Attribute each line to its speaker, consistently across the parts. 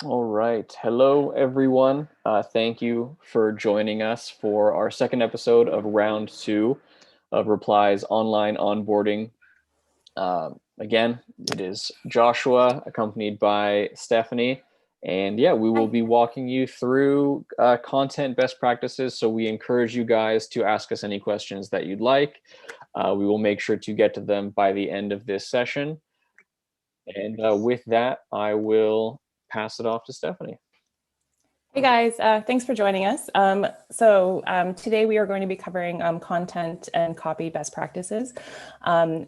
Speaker 1: All right. Hello, everyone. Thank you for joining us for our second episode of round two of Replies Online Onboarding. Again, it is Joshua accompanied by Stephanie. And yeah, we will
Speaker 2: Hi.
Speaker 1: be walking you through content best practices. So we encourage you guys to ask us any questions that you'd like. We will make sure to get to them by the end of this session. And with that, I will pass it off to Stephanie.
Speaker 2: Hey guys, thanks for joining us. Today we are going to be covering content and copy best practices.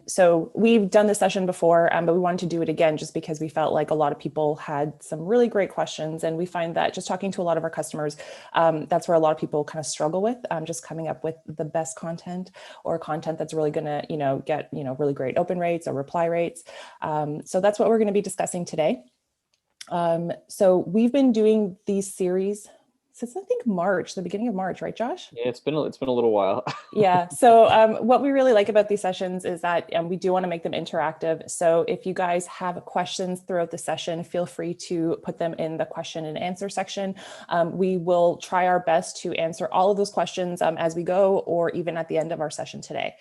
Speaker 2: So we've done this session before, but we wanted to do it again just because we felt like a lot of people had some really great questions. And we find that just talking to a lot of our customers, that's where a lot of people kind of struggle with just coming up with the best content or content that's really going to, get, really great open rates or reply rates. So that's what we're going to be discussing today. So we've been doing these series since I think March, the beginning of March, right, Josh?
Speaker 1: Yeah, it's been a little while.
Speaker 2: Yeah. So what we really like about these sessions is that we do want to make them interactive. So if you guys have questions throughout the session, feel free to put them in the question and answer section. We will try our best to answer all of those questions as we go, or even at the end of our session today.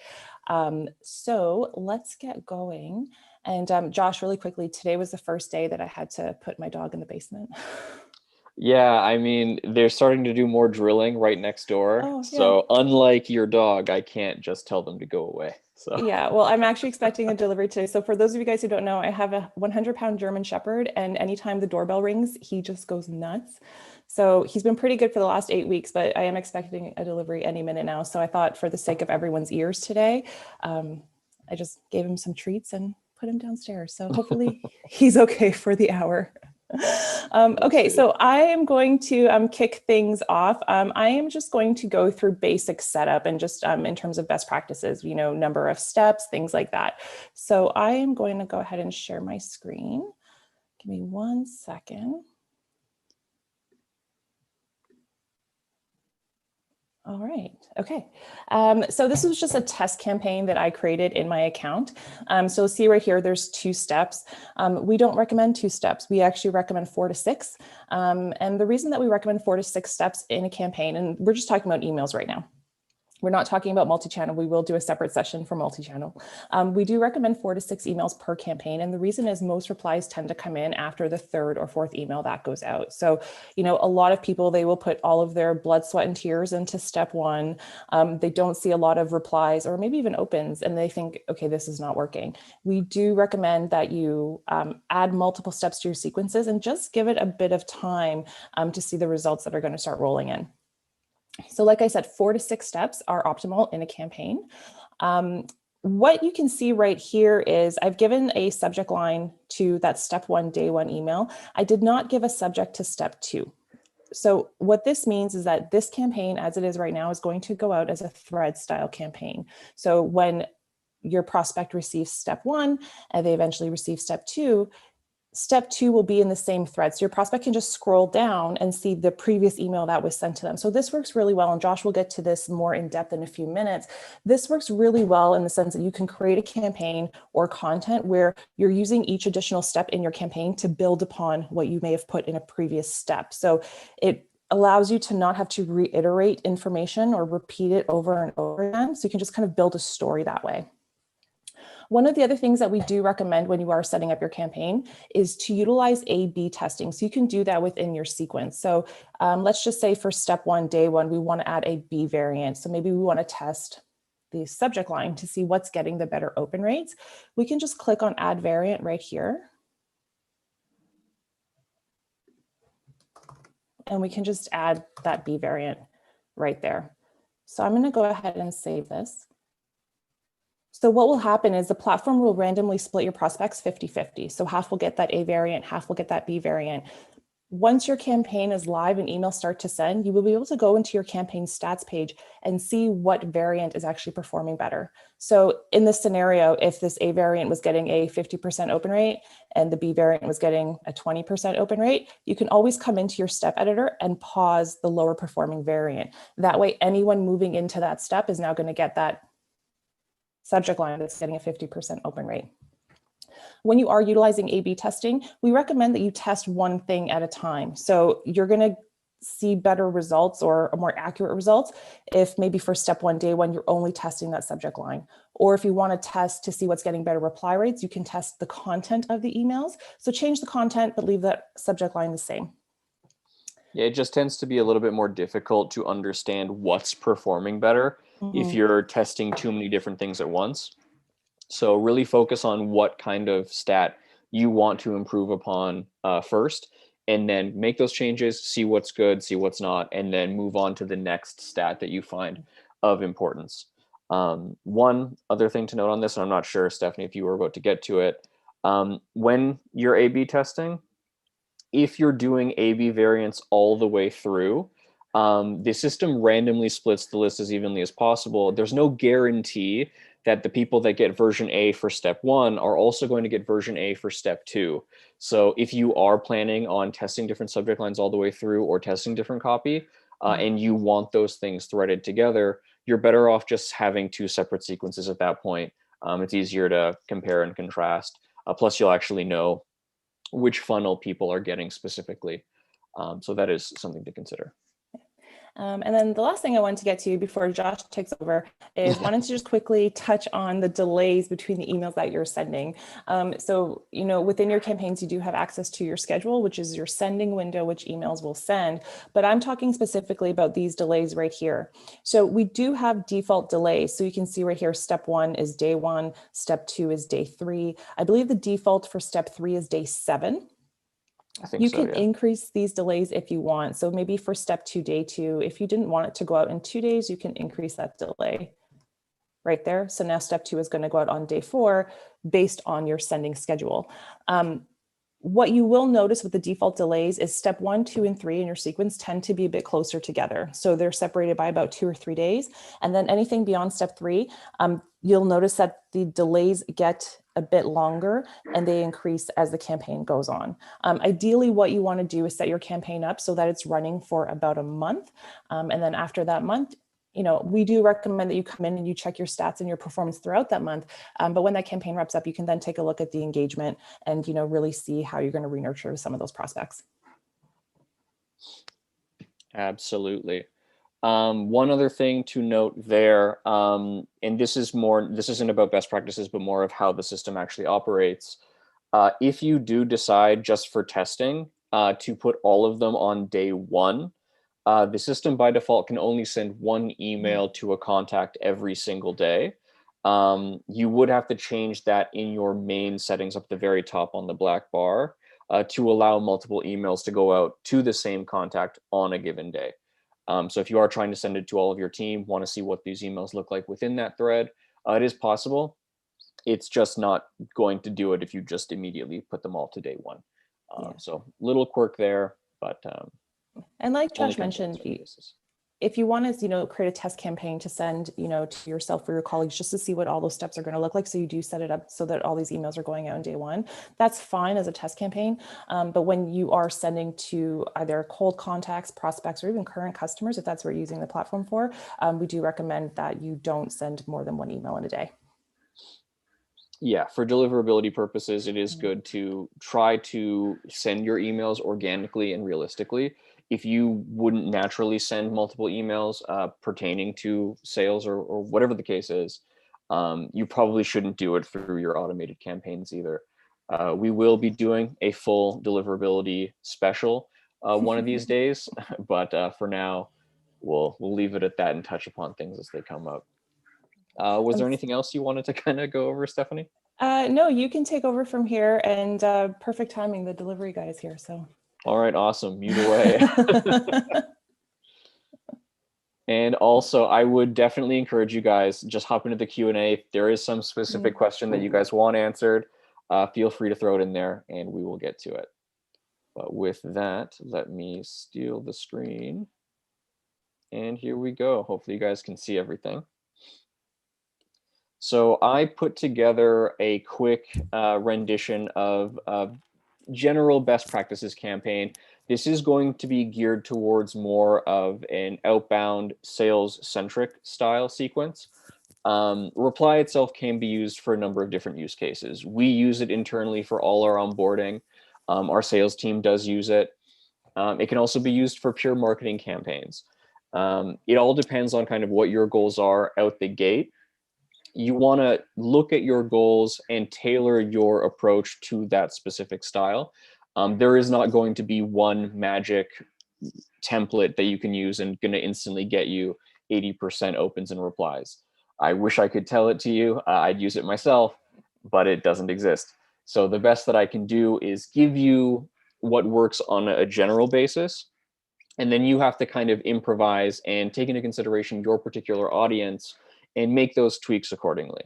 Speaker 2: So let's get going. And Josh, really quickly, today was the first day that I had to put my dog in the basement.
Speaker 1: Yeah, I mean, they're starting to do more drilling right next door.
Speaker 2: Oh, yeah.
Speaker 1: So unlike your dog, I can't just tell them to go away. So
Speaker 2: Yeah, well, I'm actually expecting a delivery today. So for those of you guys who don't know, I have a 100-pound German Shepherd, and anytime the doorbell rings, he just goes nuts. So he's been pretty good for the last 8 weeks, but I am expecting a delivery any minute now. So I thought for the sake of everyone's ears today, I just gave him some treats and put him downstairs. So hopefully he's okay for the hour.
Speaker 1: let's
Speaker 2: Okay,
Speaker 1: see.
Speaker 2: so I am going to kick things off. I am just going to go through basic setup and just in terms of best practices, number of steps, things like that. So I am going to go ahead and share my screen. Give me 1 second. All right. Okay. So this was just a test campaign that I created in my account. So see right here, there's 2 steps. We don't recommend 2 steps. We actually recommend 4 to 6. And the reason that we recommend 4 to 6 steps in a campaign, and we're just talking about emails right now. We're not talking about multi-channel. We will do a separate session for multi-channel. We do recommend 4 to 6 emails per campaign. And the reason is most replies tend to come in after the 3rd or 4th email that goes out. So, a lot of people, they will put all of their blood, sweat, and tears into step 1. They don't see a lot of replies or maybe even opens, and they think, okay, this is not working. We do recommend that you add multiple steps to your sequences and just give it a bit of time to see the results that are going to start rolling in. So like I said, 4 to 6 steps are optimal in a campaign. What you can see right here is I've given a subject line to that step 1, day 1 email. I did not give a subject to step 2. So what this means is that this campaign, as it is right now, is going to go out as a thread style campaign. So when your prospect receives step 1 and they eventually receive step 2, step 2 will be in the same thread. So your prospect can just scroll down and see the previous email that was sent to them. So this works really well. And Josh will get to this more in depth in a few minutes. This works really well in the sense that you can create a campaign or content where you're using each additional step in your campaign to build upon what you may have put in a previous step. So it allows you to not have to reiterate information or repeat it over and over again. So you can just kind of build a story that way. One of the other things that we do recommend when you are setting up your campaign is to utilize A/B testing. So you can do that within your sequence. So let's just say for step 1, day 1, we want to add a B variant. So maybe we want to test the subject line to see what's getting the better open rates. We can just click on add variant right here. And we can just add that B variant right there. So I'm going to go ahead and save this. So what will happen is the platform will randomly split your prospects 50-50. So half will get that A variant, half will get that B variant. Once your campaign is live and emails start to send, you will be able to go into your campaign stats page and see what variant is actually performing better. So in this scenario, if this A variant was getting a 50% open rate and the B variant was getting a 20% open rate, you can always come into your step editor and pause the lower performing variant. That way, anyone moving into that step is now going to get that subject line that's getting a 50% open rate. when you are utilizing A/B testing, we recommend that you test one thing at a time. So you're going to see better results or more accurate results if maybe for step one, day one, you're only testing that subject line. Or if you want to test to see what's getting better reply rates, you can test the content of the emails. So change the content, but leave that subject line the same.
Speaker 1: Yeah, it just tends to be a little bit more difficult to understand what's performing better if you're testing too many different things at once. So really focus on what kind of stat you want to improve upon first, and then make those changes, see what's good, see what's not, and then move on to the next stat that you find of importance. One other thing to note on this, and I'm not sure, Stephanie, if you were about to get to it, when you're A/B testing, if you're doing A/B variants all the way through, the system randomly splits the list as evenly as possible. There's no guarantee that the people that get version A for step one are also going to get version A for step two. So if you are planning on testing different subject lines all the way through or testing different copy, and you want those things threaded together, you're better off just having two separate sequences at that point. It's easier to compare and contrast. Plus, you'll actually know which funnel people are getting specifically. So that is something to consider.
Speaker 2: And then the last thing I wanted to get to before Josh takes over is wanted to just quickly touch on the delays between the emails that you're sending. So, within your campaigns, you do have access to your schedule, which is your sending window, which emails will send. But I'm talking specifically about these delays right here. So we do have default delays. So you can see right here, step one is day one, step two is day three. I believe the default for step three is day 7.
Speaker 1: I think
Speaker 2: You
Speaker 1: so,
Speaker 2: can
Speaker 1: yeah.
Speaker 2: increase these delays if you want. So maybe for step two, day two, if you didn't want it to go out in 2 days, you can increase that delay right there. So now step two is going to go out on day 4 based on your sending schedule. What you will notice with the default delays is step 1, 2, and 3 in your sequence tend to be a bit closer together. So they're separated by about 2 or 3 days. And then anything beyond step 3, you'll notice that the delays get a bit longer and they increase as the campaign goes on. Ideally, what you want to do is set your campaign up so that it's running for about a month. And then after that month, we do recommend that you come in and you check your stats and your performance throughout that month. But when that campaign wraps up, you can then take a look at the engagement and, really see how you're going to re-nurture some of those prospects.
Speaker 1: Absolutely. One other thing to note there, and this isn't about best practices, but more of how the system actually operates. If you do decide just for testing to put all of them on day one, the system by default can only send one email to a contact every single day. You would have to change that in your main settings up at the very top on the black bar to allow multiple emails to go out to the same contact on a given day. So if you are trying to send it to all of your team, want to see what these emails look like within that thread, it is possible. It's just not going to do it if you just immediately put them all to day one. So little quirk there, but
Speaker 2: and like Josh mentioned, if you want to, create a test campaign to send, to yourself or your colleagues just to see what all those steps are going to look like. So you do set it up so that all these emails are going out on day one. That's fine as a test campaign. But when you are sending to either cold contacts, prospects, or even current customers, if that's what you're using the platform for, we do recommend that you don't send more than one email in a day.
Speaker 1: Yeah, for deliverability purposes, it is good to try to send your emails organically and realistically. If you wouldn't naturally send multiple emails pertaining to sales or whatever the case is, you probably shouldn't do it through your automated campaigns either. We will be doing a full deliverability special one of these days, but for now, we'll leave it at that and touch upon things as they come up. Was there anything else you wanted to kind of go over, Stephanie?
Speaker 2: No, you can take over from here, and perfect timing. The delivery guy is here, so.
Speaker 1: All right, awesome. Mute away. And also, I would definitely encourage you guys, just hop into the Q&A. If there is some specific question that you guys want answered, feel free to throw it in there and we will get to it. But with that, let me steal the screen. And here we go. Hopefully you guys can see everything. So I put together a quick rendition of general best practices campaign. This is going to be geared towards more of an outbound sales centric style sequence. Reply itself can be used for a number of different use cases. We use it internally for all our onboarding. Our sales team does use it. It can also be used for pure marketing campaigns. It all depends on kind of what your goals are out the gate. You want to look at your goals and tailor your approach to that specific style. There is not going to be one magic template that you can use and going to instantly get you 80% opens and replies. I wish I could tell it to you. I'd use it myself, but it doesn't exist. So the best that I can do is give you what works on a general basis, and then you have to kind of improvise and take into consideration your particular audience and make those tweaks accordingly.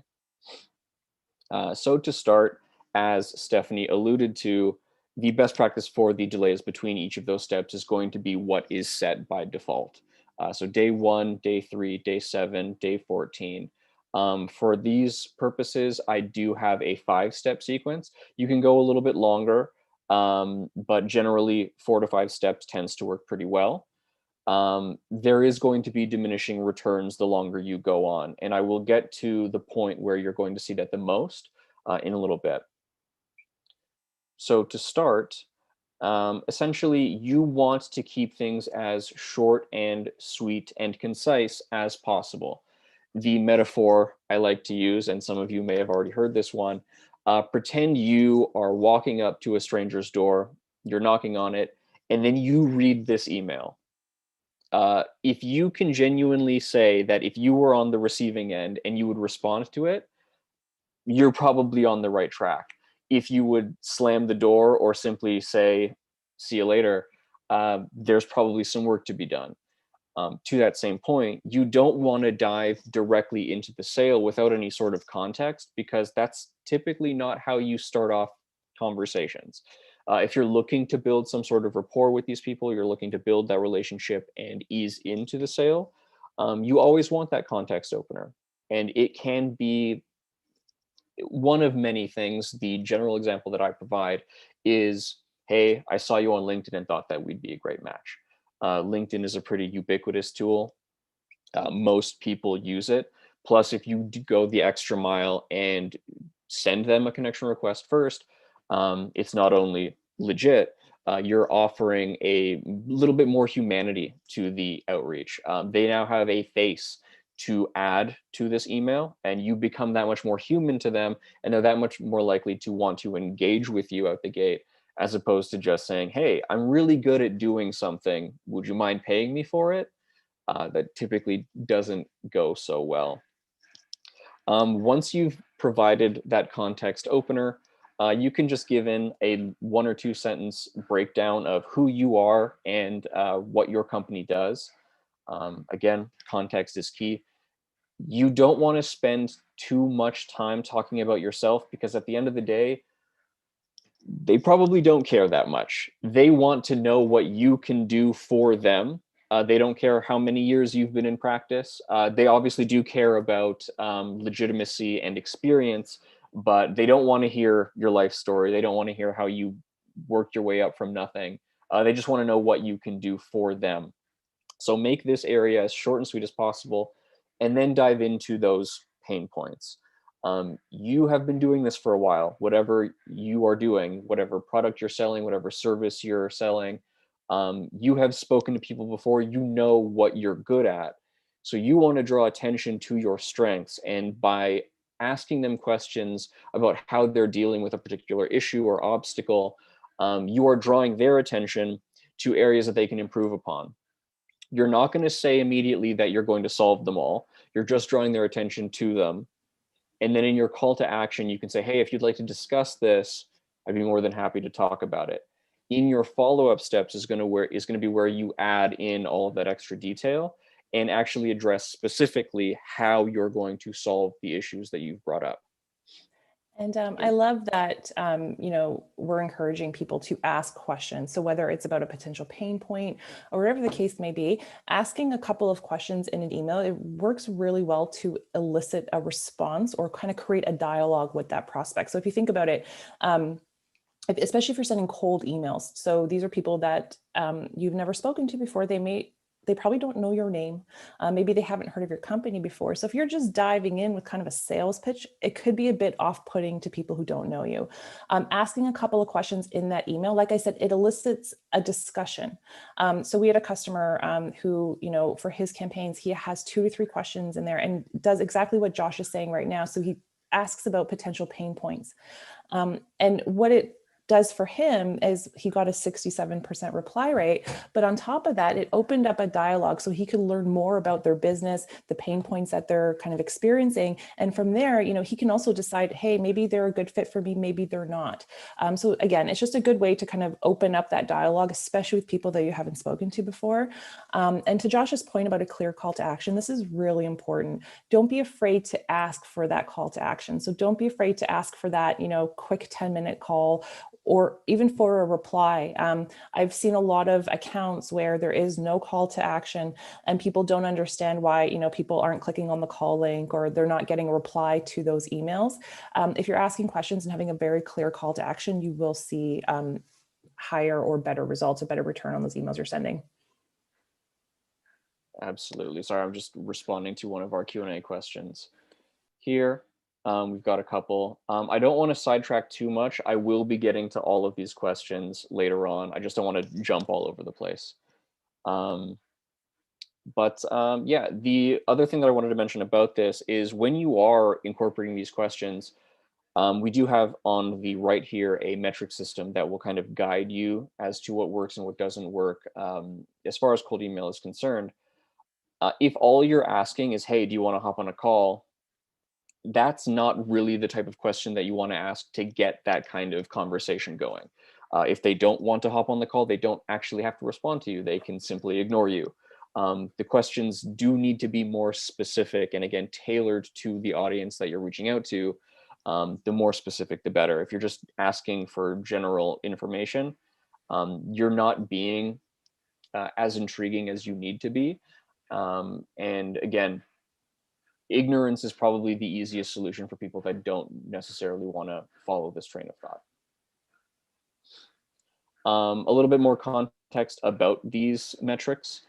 Speaker 1: So to start, as Stephanie alluded to, the best practice for the delays between each of those steps is going to be what is set by default. So day 1, day 3, day 7, day 14. For these purposes, I do have a 5-step sequence. You can go a little bit longer, but generally 4 to 5 steps tends to work pretty well. There is going to be diminishing returns the longer you go on. And I will get to the point where you're going to see that the most in a little bit. So to start, essentially, you want to keep things as short and sweet and concise as possible. The metaphor I like to use, and some of you may have already heard this one, pretend you are walking up to a stranger's door, you're knocking on it, and then you read this email. If you can genuinely say that if you were on the receiving end and you would respond to it, you're probably on the right track. If you would slam the door or simply say, see you later, there's probably some work to be done. To that same point, you don't want to dive directly into the sale without any sort of context, because that's typically not how you start off conversations. If you're looking to build some sort of rapport with these people, you're looking to build that relationship and ease into the sale, you always want that context opener. And it can be one of many things. The general example that I provide is, hey, I saw you on LinkedIn and thought that we'd be a great match. LinkedIn is a pretty ubiquitous tool. Most people use it. Plus, if you go the extra mile and send them a connection request first, it's not only legit, you're offering a little bit more humanity to the outreach. They now have a face to add to this email, and you become that much more human to them, and they're that much more likely to want to engage with you out the gate, as opposed to just saying, hey, I'm really good at doing something, would you mind paying me for it? That typically doesn't go so well. Once you've provided that context opener, you can just give in a 1 or 2 sentence breakdown of who you are and what your company does. Again, context is key. You don't want to spend too much time talking about yourself, because at the end of the day, they probably don't care that much. They want to know what you can do for them. They don't care how many years you've been in practice. They obviously do care about legitimacy and experience, but they don't want to hear your life story. They don't want to hear how you worked your way up from nothing. They just want to know what you can do for them. So make this area as short and sweet as possible, and then dive into those pain points. You have been doing this for a while. Whatever you are doing, whatever product you're selling, whatever service you're selling, you have spoken to people before. You know what you're good at. So you want to draw attention to your strengths, and by asking them questions about how they're dealing with a particular issue or obstacle, you are drawing their attention to areas that they can improve upon. You're not going to say immediately that you're going to solve them all. You're just drawing their attention to them. And then in your call to action, you can say, hey, if you'd like to discuss this, I'd be more than happy to talk about it. In your follow-up steps is going to be where you add in all of that extra detail and actually address specifically how you're going to solve the issues that you've brought up.
Speaker 2: And I love that, we're encouraging people to ask questions. So whether it's about a potential pain point or whatever the case may be, asking a couple of questions in an email, it works really well to elicit a response or kind of create a dialogue with that prospect. So if you think about it, especially if you're sending cold emails. So these are people that you've never spoken to before. They may they probably don't know your name. Maybe they haven't heard of your company before. So if you're just diving in with kind of a sales pitch, it could be a bit off-putting to people who don't know you. Asking a couple of questions in that email, like I said, it elicits a discussion. So we had a customer who, for his campaigns, he has 2 to 3 questions in there and does exactly what Josh is saying right now. So he asks about potential pain points. And what it does for him is he got a 67% reply rate, but on top of that, it opened up a dialogue so he could learn more about their business, the pain points that they're kind of experiencing. And from there, he can also decide, hey, maybe they're a good fit for me, maybe they're not. So again, it's just a good way to kind of open up that dialogue, especially with people that you haven't spoken to before. And to Josh's point about a clear call to action, this is really important. Don't be afraid to ask for that call to action. So don't be afraid to ask for that, quick 10-minute call, or even for a reply. I've seen a lot of accounts where there is no call to action and people don't understand why, people aren't clicking on the call link or they're not getting a reply to those emails. If you're asking questions and having a very clear call to action, you will see higher or better results, a better return on those emails you're sending.
Speaker 1: Absolutely. Sorry, I'm just responding to one of our Q&A questions here. We've got a couple. I don't want to sidetrack too much. I will be getting to all of these questions later on. I just don't want to jump all over the place. Yeah, the other thing that I wanted to mention about this is when you are incorporating these questions, we do have on the right here a metric system that will kind of guide you as to what works and what doesn't work as far as cold email is concerned. If all you're asking is, hey, do you want to hop on a call? That's not really the type of question that you want to ask to get that kind of conversation going. If they don't want to hop on the call, they don't actually have to respond to you. They can simply ignore you. The questions do need to be more specific and, again, tailored to the audience that you're reaching out to. The more specific, the better. If you're just asking for general information, you're not being as intriguing as you need to be. And again, ignorance is probably the easiest solution for people that don't necessarily want to follow this train of thought. A little bit more context about these metrics.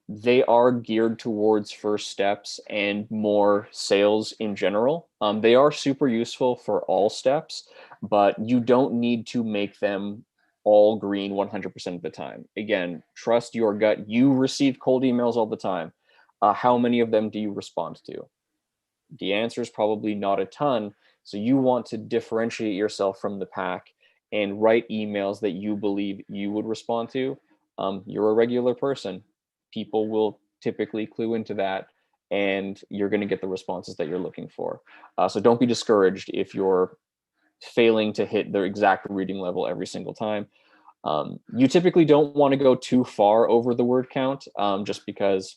Speaker 1: They are geared towards first steps and more sales in general. They are super useful for all steps, but you don't need to make them all green 100% of the time. Again, trust your gut. You receive cold emails all the time. How many of them do you respond to? The answer is probably not a ton. So you want to differentiate yourself from the pack and write emails that you believe you would respond to. You're a regular person. People will typically clue into that, and you're going to get the responses that you're looking for. So don't be discouraged if you're failing to hit the exact reading level every single time. You typically don't want to go too far over the word count, just because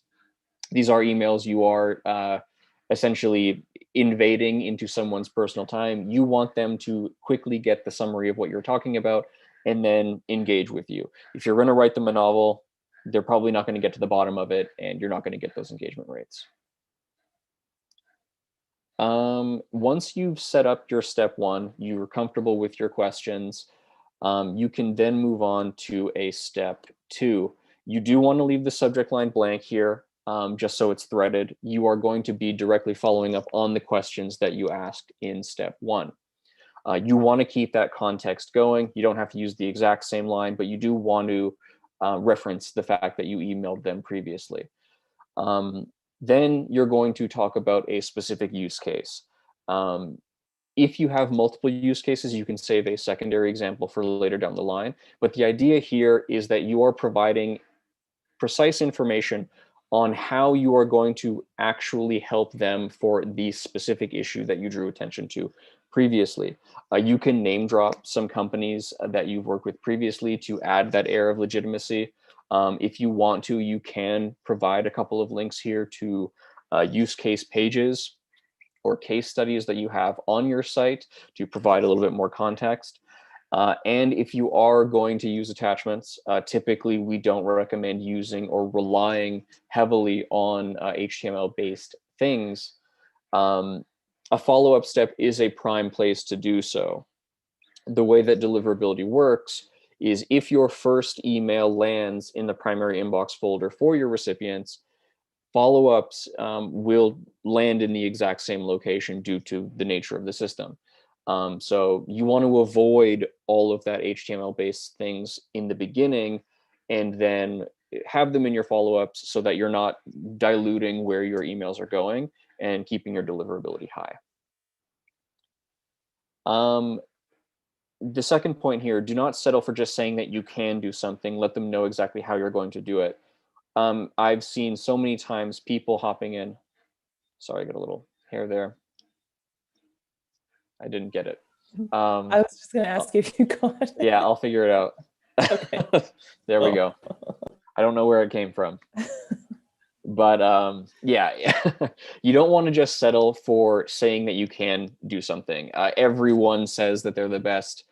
Speaker 1: these are emails you are essentially invading into someone's personal time. You want them to quickly get the summary of what you're talking about and then engage with you. If you're going to write them a novel, they're probably not going to get to the bottom of it, and you're not going to get those engagement rates. Once you've set up your step one, you're comfortable with your questions, you can then move on to a step two. You do want to leave the subject line blank here, just so it's threaded. You are going to be directly following up on the questions that you asked in step one. You want to keep that context going. You don't have to use the exact same line, but you do want to reference the fact that you emailed them previously. Then you're going to talk about a specific use case. If you have multiple use cases, you can save a secondary example for later down the line. But the idea here is that you are providing precise information on how you are going to actually help them for the specific issue that you drew attention to previously. You can name drop some companies that you've worked with previously to add that air of legitimacy. If you want to, you can provide a couple of links here to use case pages or case studies that you have on your site to provide a little bit more context. And if you are going to use attachments, typically we don't recommend using or relying heavily on HTML-based things. A follow-up step is a prime place to do so. The way that deliverability works is if your first email lands in the primary inbox folder for your recipients, follow-ups will land in the exact same location due to the nature of the system. So you want to avoid all of that HTML-based things in the beginning, and then have them in your follow-ups so that you're not diluting where your emails are going and keeping your deliverability high. The second point here, do not settle for just saying that you can do something. Let them know exactly how you're going to do it. I've seen so many times people hopping in. Sorry, I got a little hair there. I didn't get it.
Speaker 2: I was just going to ask if you got it.
Speaker 1: Yeah, I'll figure it out.
Speaker 2: Okay.
Speaker 1: There we go. I don't know where it came from. But yeah, you don't want to just settle for saying that you can do something. Everyone says that they're the best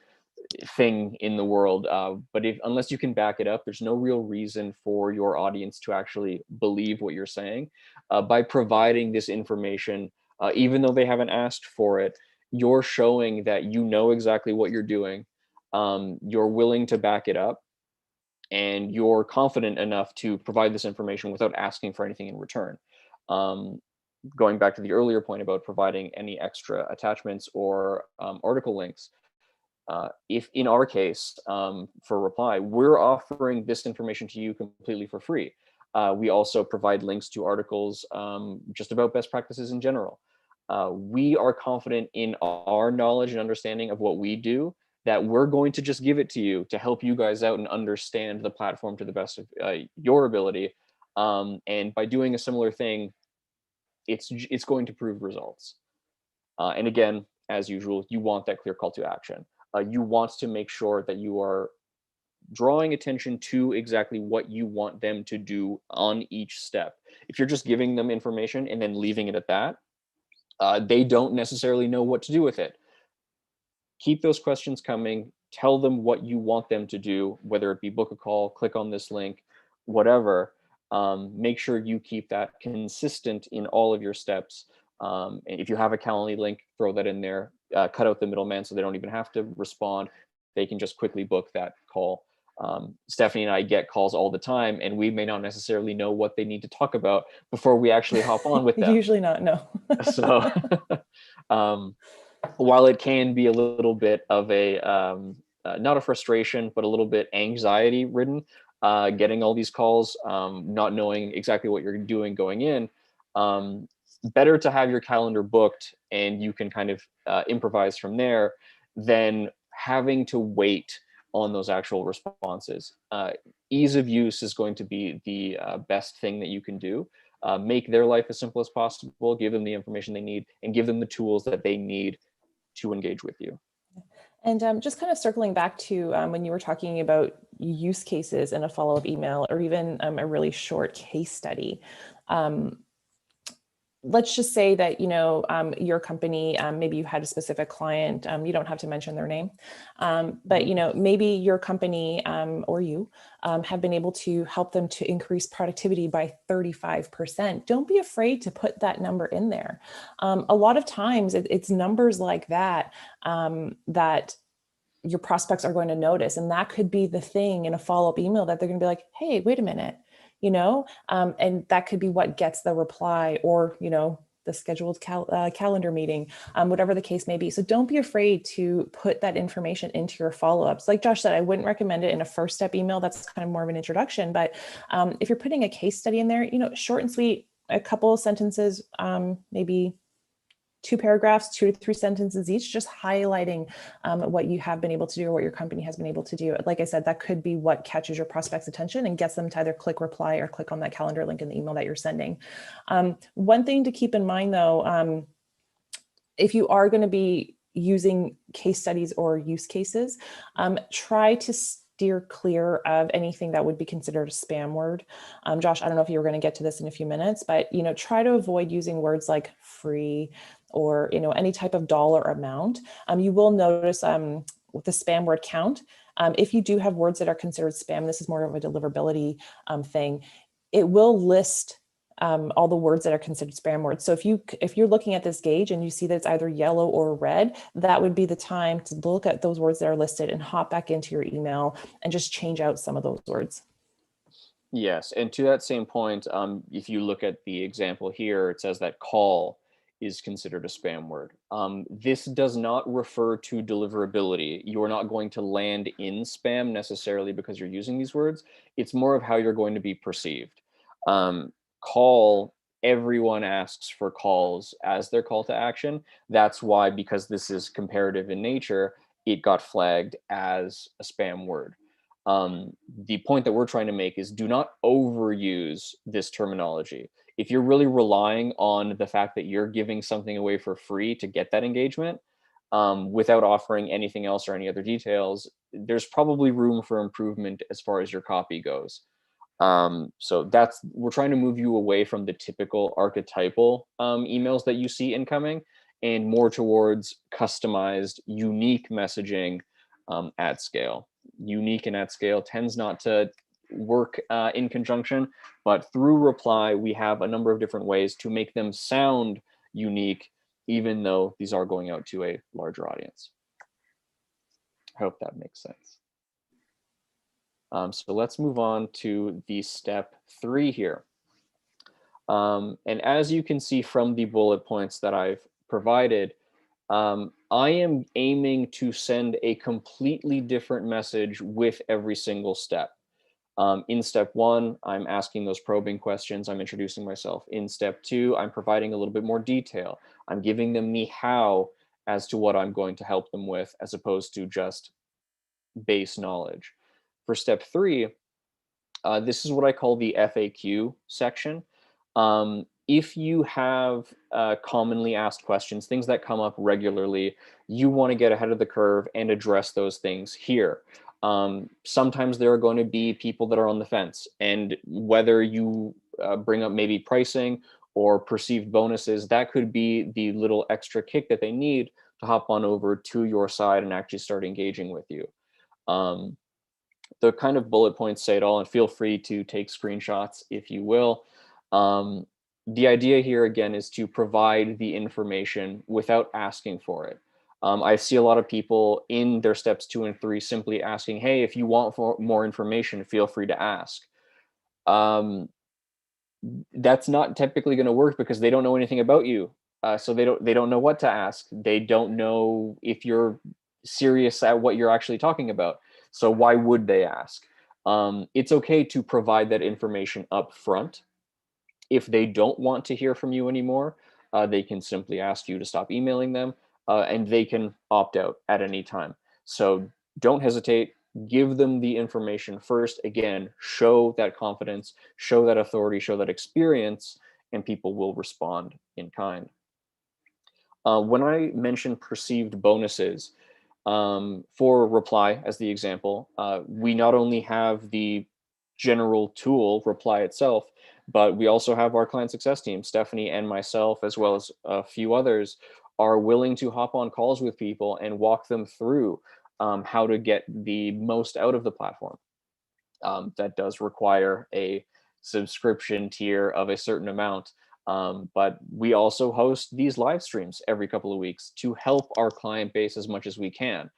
Speaker 1: thing in the world, but unless you can back it up, there's no real reason for your audience to actually believe what you're saying. By providing this information, even though they haven't asked for it, you're showing that you know exactly what you're doing. You're willing to back it up, and you're confident enough to provide this information without asking for anything in return. Going back to the earlier point about providing any extra attachments or article links, if in our case, for Reply, we're offering this information to you completely for free. We also provide links to articles just about best practices in general. We are confident in our knowledge and understanding of what we do, that we're going to just give it to you to help you guys out and understand the platform to the best of your ability. And by doing a similar thing, it's going to prove results. And again, as usual, you want that clear call to action. You want to make sure that you are drawing attention to exactly what you want them to do on each step. If you're just giving them information and then leaving it at that, they don't necessarily know what to do with it. Keep those questions coming. Tell them what you want them to do, whether it be book a call, click on this link, whatever. Make sure you keep that consistent in all of your steps. And if you have a Calendly link, throw that in there. Cut out the middleman so they don't even have to respond. They can just quickly book that call. Stephanie and I get calls all the time, and we may not necessarily know what they need to talk about before we actually hop on with them.
Speaker 2: Usually not, no.
Speaker 1: So while it can be a little bit of a, not a frustration, but a little bit anxiety ridden, getting all these calls, not knowing exactly what you're doing going in, better to have your calendar booked and you can kind of improvise from there than having to wait on those actual responses. Ease of use is going to be the best thing that you can do. Make their life as simple as possible, give them the information they need, and give them the tools that they need to engage with you.
Speaker 2: And just kind of circling back to when you were talking about use cases in a follow-up email, or even a really short case study. Let's just say that, your company, maybe you had a specific client, you don't have to mention their name, but, maybe your company or you have been able to help them to increase productivity by 35%. Don't be afraid to put that number in there. A lot of times it's numbers like that, that your prospects are going to notice. And that could be the thing in a follow-up email that they're going to be like, hey, wait a minute. And that could be what gets the reply, or, the scheduled calendar meeting, whatever the case may be. So don't be afraid to put that information into your follow-ups. Like Josh said, I wouldn't recommend it in a first step email. That's kind of more of an introduction. But if you're putting a case study in there, short and sweet, a couple of sentences, maybe 2 paragraphs, 2 to 3 sentences each, just highlighting what you have been able to do or what your company has been able to do. Like I said, that could be what catches your prospect's attention and gets them to either click reply or click on that calendar link in the email that you're sending. One thing to keep in mind though, if you are going to be using case studies or use cases, try to steer clear of anything that would be considered a spam word. Josh, I don't know if you were going to get to this in a few minutes, but try to avoid using words like free or any type of dollar amount. You will notice with the spam word count, if you do have words that are considered spam, this is more of a deliverability thing. It will list all the words that are considered spam words. So if you're looking at this gauge and you see that it's either yellow or red, that would be the time to look at those words that are listed and hop back into your email and just change out some of those words.
Speaker 1: Yes, and to that same point, if you look at the example here, it says that call is considered a spam word. This does not refer to deliverability. You are not going to land in spam necessarily because you're using these words. It's more of how you're going to be perceived. Call, everyone asks for calls as their call to action. That's why, because this is comparative in nature, it got flagged as a spam word. The point that we're trying to make is do not overuse this terminology. If you're really relying on the fact that you're giving something away for free to get that engagement, without offering anything else or any other details, there's probably room for improvement as far as your copy goes. So we're trying to move you away from the typical archetypal emails that you see incoming and more towards customized, unique messaging at scale. Unique and at scale tends not to work in conjunction, but through reply, we have a number of different ways to make them sound unique, even though these are going out to a larger audience. I hope that makes sense. So let's move on to the step 3 here. And as you can see from the bullet points that I've provided, I am aiming to send a completely different message with every single step. In step 1, I'm asking those probing questions. I'm introducing myself. In step 2, I'm providing a little bit more detail. I'm giving them the how as to what I'm going to help them with, as opposed to just base knowledge. For step 3, this is what I call the FAQ section. If you have commonly asked questions, things that come up regularly, you want to get ahead of the curve and address those things here. Sometimes there are going to be people that are on the fence, and whether you bring up maybe pricing or perceived bonuses, that could be the little extra kick that they need to hop on over to your side and actually start engaging with you. The kind of bullet points say it all, and feel free to take screenshots if you will. The idea here again is to provide the information without asking for it. I see a lot of people in their steps 2 and 3 simply asking, hey, if you want more information, feel free to ask. That's not typically going to work because they don't know anything about you. So they don't know what to ask. They don't know if you're serious at what you're actually talking about. So why would they ask? It's okay to provide that information up front. If they don't want to hear from you anymore, they can simply ask you to stop emailing them, and they can opt out at any time. So don't hesitate. Give them the information first. Again, show that confidence, show that authority, show that experience, and people will respond in kind. When I mention perceived bonuses, for reply as the example, we not only have the general tool reply itself, but we also have our client success team. Stephanie and myself, as well as a few others, are willing to hop on calls with people and walk them through how to get the most out of the platform. That does require a subscription tier of a certain amount. But we also host these live streams every couple of weeks to help our client base as much as we can.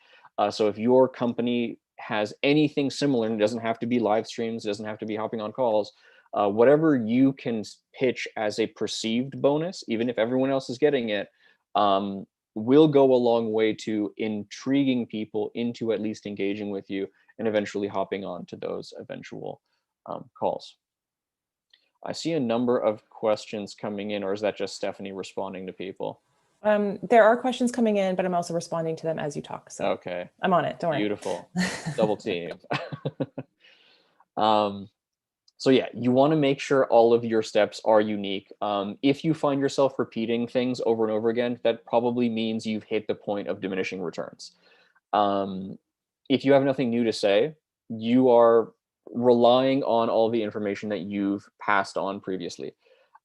Speaker 1: So if your company has anything similar, and it doesn't have to be live streams, it doesn't have to be hopping on calls, whatever you can pitch as a perceived bonus, even if everyone else is getting it, will go a long way to intriguing people into at least engaging with you and eventually hopping on to those eventual calls. I see a number of questions coming in, or is that just Stephanie responding to people?
Speaker 2: There are questions coming in, but I'm also responding to them as you talk. So
Speaker 1: okay,
Speaker 2: I'm on it. Don't worry.
Speaker 1: Beautiful. Double team. So yeah, you want to make sure all of your steps are unique. If you find yourself repeating things over and over again, that probably means you've hit the point of diminishing returns. If you have nothing new to say, you are relying on all the information that you've passed on previously.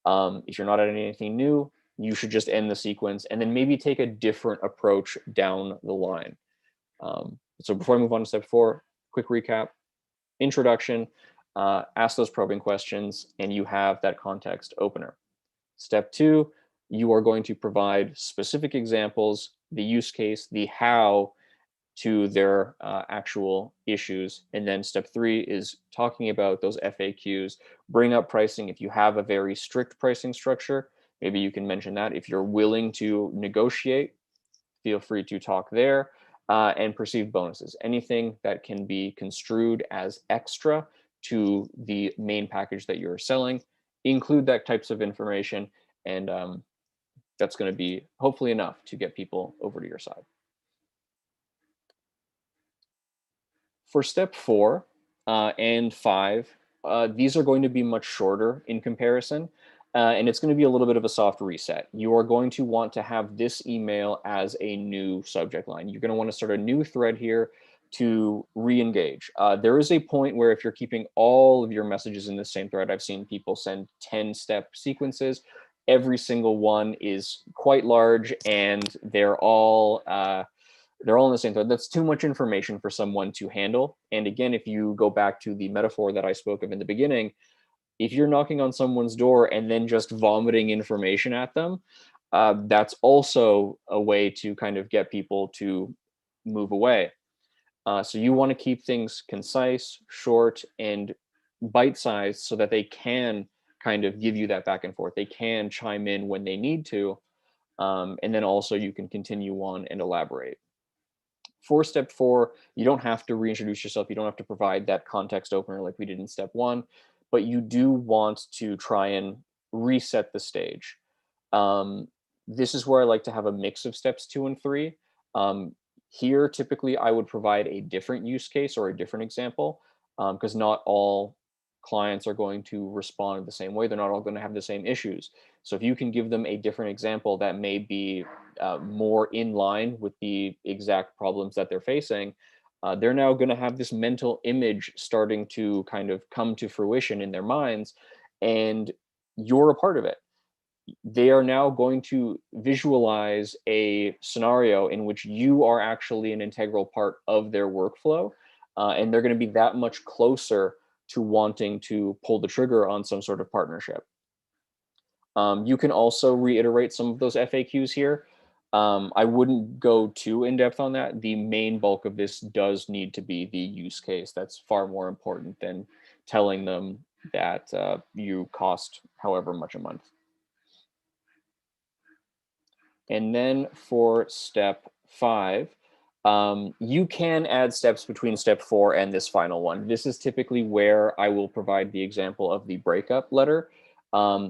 Speaker 1: If you're not adding anything new, you should just end the sequence and then maybe take a different approach down the line. So before I move on to step 4, quick recap. Introduction. ask those probing questions, and you have that context opener. Step 2, you are going to provide specific examples, the use case, the how to their actual issues. And then step 3 is talking about those FAQs. Bring up pricing. If you have a very strict pricing structure, maybe you can mention that. If you're willing to negotiate, feel free to talk there. And perceived bonuses, anything that can be construed as extra to the main package that you're selling, include that types of information, and that's going to be hopefully enough to get people over to your side. For step 4 and 5, these are going to be much shorter in comparison, and it's going to be a little bit of a soft reset. You are going to want to have this email as a new subject line. You're going to want to start a new thread here to re-engage. There is a point where if you're keeping all of your messages in the same thread, I've seen people send 10-step sequences. Every single one is quite large, and they're all in the same thread. That's too much information for someone to handle. And again, if you go back to the metaphor that I spoke of in the beginning, if you're knocking on someone's door and then just vomiting information at them, that's also a way to kind of get people to move away. So you want to keep things concise, short, and bite-sized so that they can kind of give you that back and forth. They can chime in when they need to. And then also you can continue on and elaborate. For step 4, you don't have to reintroduce yourself. You don't have to provide that context opener like we did in step 1, but you do want to try and reset the stage. This is where I like to have a mix of steps 2 and 3. Here, typically, I would provide a different use case or a different example, because not all clients are going to respond the same way. They're not all going to have the same issues. So if you can give them a different example that may be more in line with the exact problems that they're facing, they're now going to have this mental image starting to kind of come to fruition in their minds, and you're a part of it. They are now going to visualize a scenario in which you are actually an integral part of their workflow, and they're going to be that much closer to wanting to pull the trigger on some sort of partnership. You can also reiterate some of those FAQs here. I wouldn't go too in depth on that. The main bulk of this does need to be the use case. That's far more important than telling them that you cost however much a month. And then for step 5, you can add steps between step 4 and this final one. This is typically where I will provide the example of the breakup letter.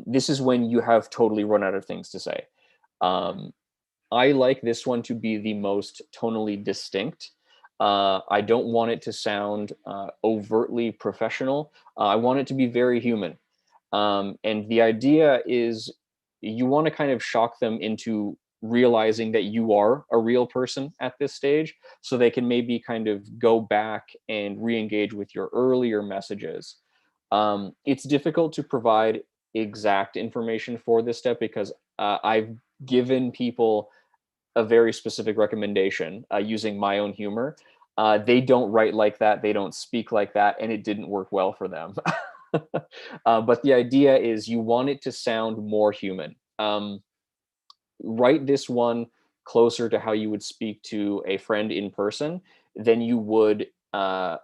Speaker 1: This is when you have totally run out of things to say. I like this one to be the most tonally distinct. I don't want it to sound overtly professional. I want it to be very human. And the idea is you want to kind of shock them into realizing that you are a real person at this stage, so they can maybe kind of go back and re-engage with your earlier messages. It's difficult to provide exact information for this step because I've given people a very specific recommendation using my own humor. They don't write like that, they don't speak like that, and it didn't work well for them. But the idea is you want it to sound more human. Write this one closer to how you would speak to a friend in person than you would a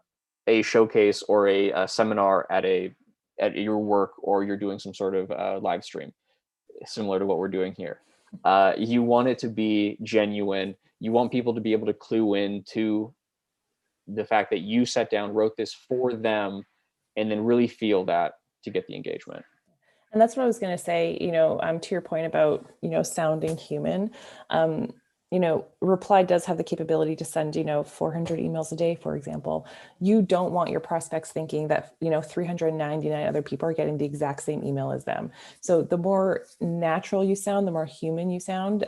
Speaker 1: showcase or a seminar at your work, or you're doing some sort of live stream similar to what we're doing here. You want it to be genuine. You want people to be able to clue in to the fact that you sat down, wrote this for them, and then really feel that to get the engagement.
Speaker 2: And that's what I was going to say, to your point about, sounding human. Reply does have the capability to send, 400 emails a day, for example. You don't want your prospects thinking that, 399 other people are getting the exact same email as them. So the more natural you sound, the more human you sound,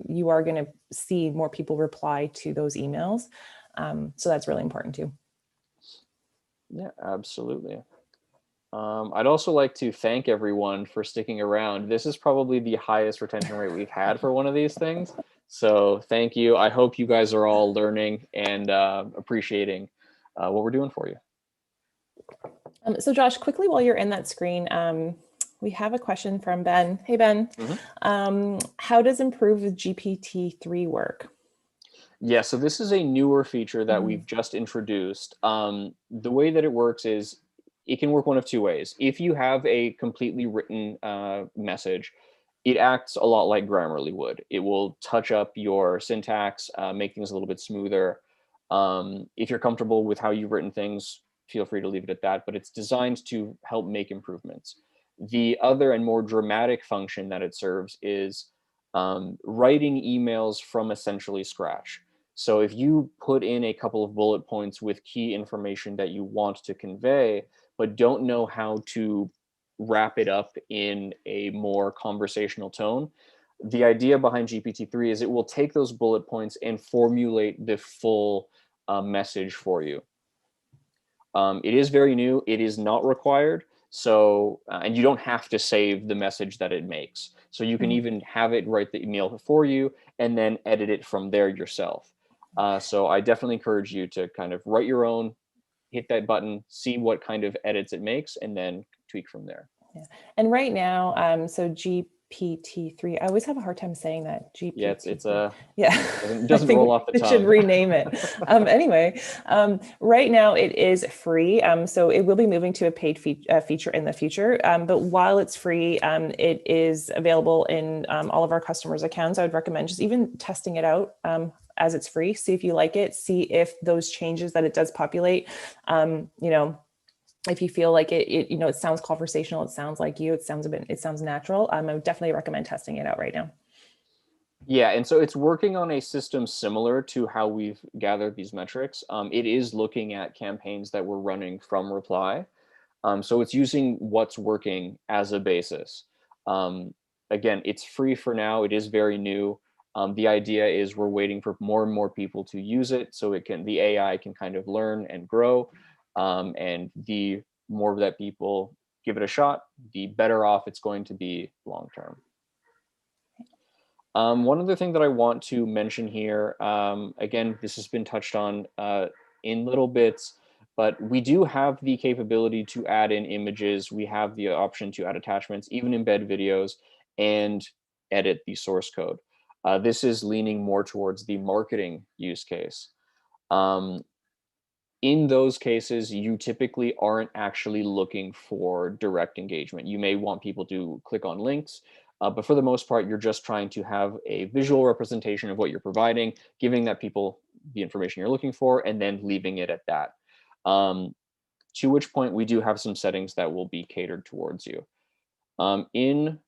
Speaker 2: you are going to see more people reply to those emails. So that's really important too.
Speaker 1: Yeah, absolutely. I'd also like to thank everyone for sticking around. This is probably the highest retention rate we've had for one of these things. So thank you. I hope you guys are all learning and appreciating what we're doing for you.
Speaker 2: So Josh, quickly while you're in that screen, we have a question from Ben. Hey, Ben. How does improve with GPT-3 work?
Speaker 1: Yeah, so this is a newer feature that we've just introduced. The way that it works is it can work one of two ways. If you have a completely written message, it acts a lot like Grammarly would. It will touch up your syntax, make things a little bit smoother. If you're comfortable with how you've written things, feel free to leave it at that, but it's designed to help make improvements. The other and more dramatic function that it serves is writing emails from essentially scratch. So if you put in a couple of bullet points with key information that you want to convey, but don't know how to wrap it up in a more conversational tone, the idea behind GPT-3 is it will take those bullet points and formulate the full message for you. It is very new. It is not required. So, and you don't have to save the message that it makes. So you can even have it write the email for you and then edit it from there yourself. So I definitely encourage you to kind of write your own, hit that button, see what kind of edits it makes, and then tweak from there.
Speaker 2: Yeah. And right now, so GPT-3, I always have a hard time saying that.
Speaker 1: Yeah,
Speaker 2: GPT-3.
Speaker 1: it's a
Speaker 2: Yeah, I
Speaker 1: doesn't roll off the
Speaker 2: think we should
Speaker 1: tongue.
Speaker 2: rename it. Anyway, right now it is free. So it will be moving to a paid feature in the future. But while it's free, it is available in all of our customers' accounts. I would recommend just even testing it out as it's free. See if you like it. See if those changes that it does populate, if you feel like it sounds conversational, it sounds like you, it sounds natural. I would definitely recommend testing it out right now.
Speaker 1: Yeah, and so it's working on a system similar to how we've gathered these metrics. It is looking at campaigns that we're running from Reply. So it's using what's working as a basis. Again, it's free for now. It is very new. The idea is we're waiting for more and more people to use it so the AI can kind of learn and grow. And the more that people give it a shot, the better off it's going to be long term. One other thing that I want to mention here, again, this has been touched on in little bits, but we do have the capability to add in images. We have the option to add attachments, even embed videos, and edit the source code. This is leaning more towards the marketing use case. In those cases, you typically aren't actually looking for direct engagement. You may want people to click on links, but for the most part, you're just trying to have a visual representation of what you're providing, giving that people the information you're looking for, and then leaving it at that. To which point, we do have some settings that will be catered towards you. In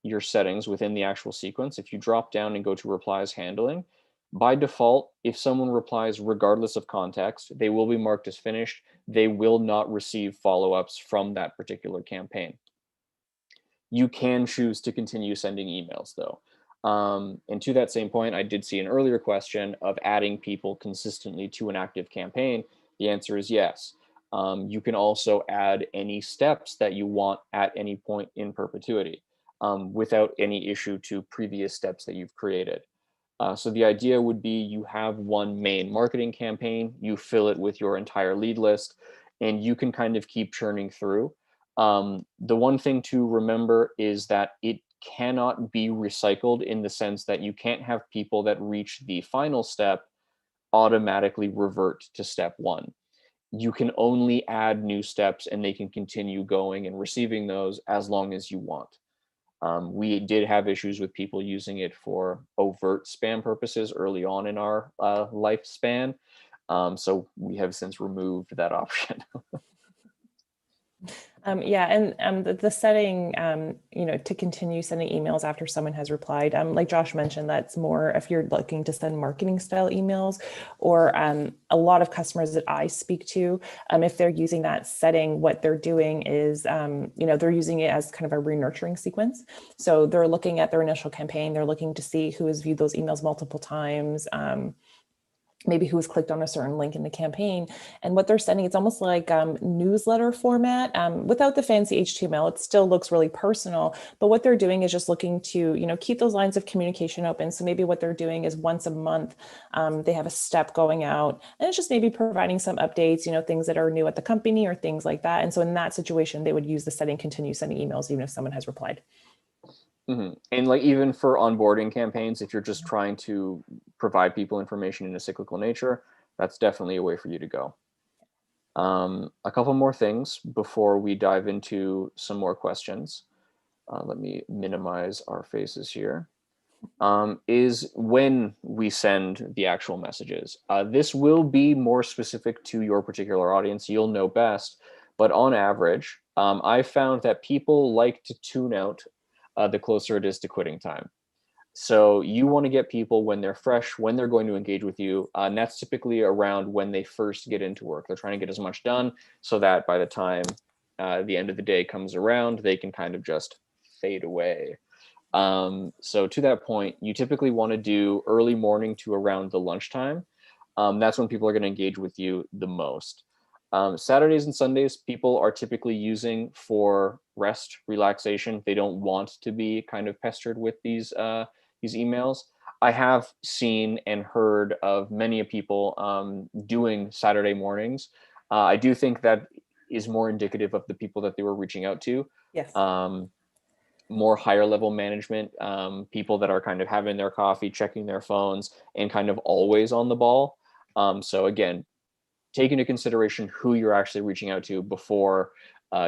Speaker 1: your settings within the actual sequence, if you drop down and go to replies handling, by default, if someone replies regardless of context, they will be marked as finished. They will not receive follow-ups from that particular campaign. You can choose to continue sending emails though. And to that same point, I did see an earlier question of adding people consistently to an active campaign. The answer is yes. You can also add any steps that you want at any point in perpetuity without any issue to previous steps that you've created. So the idea would be you have one main marketing campaign, you fill it with your entire lead list, and you can kind of keep churning through. The one thing to remember is that it cannot be recycled in the sense that you can't have people that reach the final step automatically revert to step one. You can only add new steps and they can continue going and receiving those as long as you want. We did have issues with people using it for overt spam purposes early on in our lifespan. So we have since removed that option.
Speaker 2: Yeah, and the setting, to continue sending emails after someone has replied, like Josh mentioned, that's more if you're looking to send marketing style emails, or a lot of customers that I speak to, if they're using that setting, what they're doing is, they're using it as kind of a re-nurturing sequence. So they're looking at their initial campaign, they're looking to see who has viewed those emails multiple times, maybe who's clicked on a certain link in the campaign. And what they're sending, it's almost like newsletter format without the fancy HTML. It still looks really personal, but what they're doing is just looking to, keep those lines of communication open. So maybe what they're doing is once a month, they have a step going out, and it's just maybe providing some updates, things that are new at the company or things like that. And so in that situation, they would use the setting continue sending emails, even if someone has replied.
Speaker 1: And like even for onboarding campaigns, if you're just trying to provide people information in a cyclical nature, that's definitely a way for you to go. A couple more things before we dive into some more questions. Let me minimize our faces here. Is when we send the actual messages. This will be more specific to your particular audience. You'll know best. But on average, I found that people like to tune out the closer it is to quitting time. So you want to get people when they're fresh, when they're going to engage with you. And that's typically around when they first get into work. They're trying to get as much done so that by the time the end of the day comes around, they can kind of just fade away. So to that point, you typically want to do early morning to around the lunchtime. That's when people are going to engage with you the most. Saturdays and Sundays, people are typically using for rest, relaxation. They don't want to be kind of pestered with these emails. I have seen and heard of many people doing Saturday mornings. I do think that is more indicative of the people that they were reaching out to.
Speaker 2: Yes.
Speaker 1: More higher level management, people that are kind of having their coffee, checking their phones, and kind of always on the ball. So again, take into consideration who you're actually reaching out to before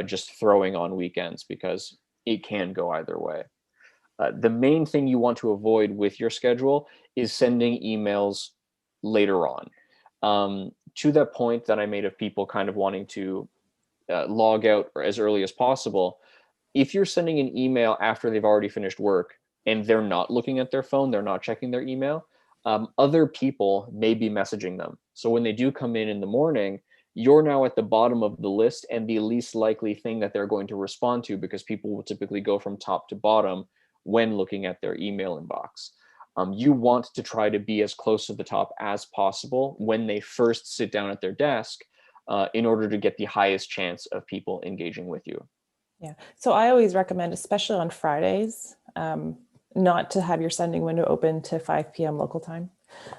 Speaker 1: just throwing on weekends, because it can go either way. The main thing you want to avoid with your schedule is sending emails later on. To that point that I made of people kind of wanting to log out as early as possible, if you're sending an email after they've already finished work and they're not looking at their phone, they're not checking their email, other people may be messaging them. So when they do come in the morning, you're now at the bottom of the list and the least likely thing that they're going to respond to, because people will typically go from top to bottom when looking at their email inbox. You want to try to be as close to the top as possible when they first sit down at their desk in order to get the highest chance of people engaging with you.
Speaker 2: Yeah. So I always recommend, especially on Fridays, not to have your sending window open to 5 p.m. local time.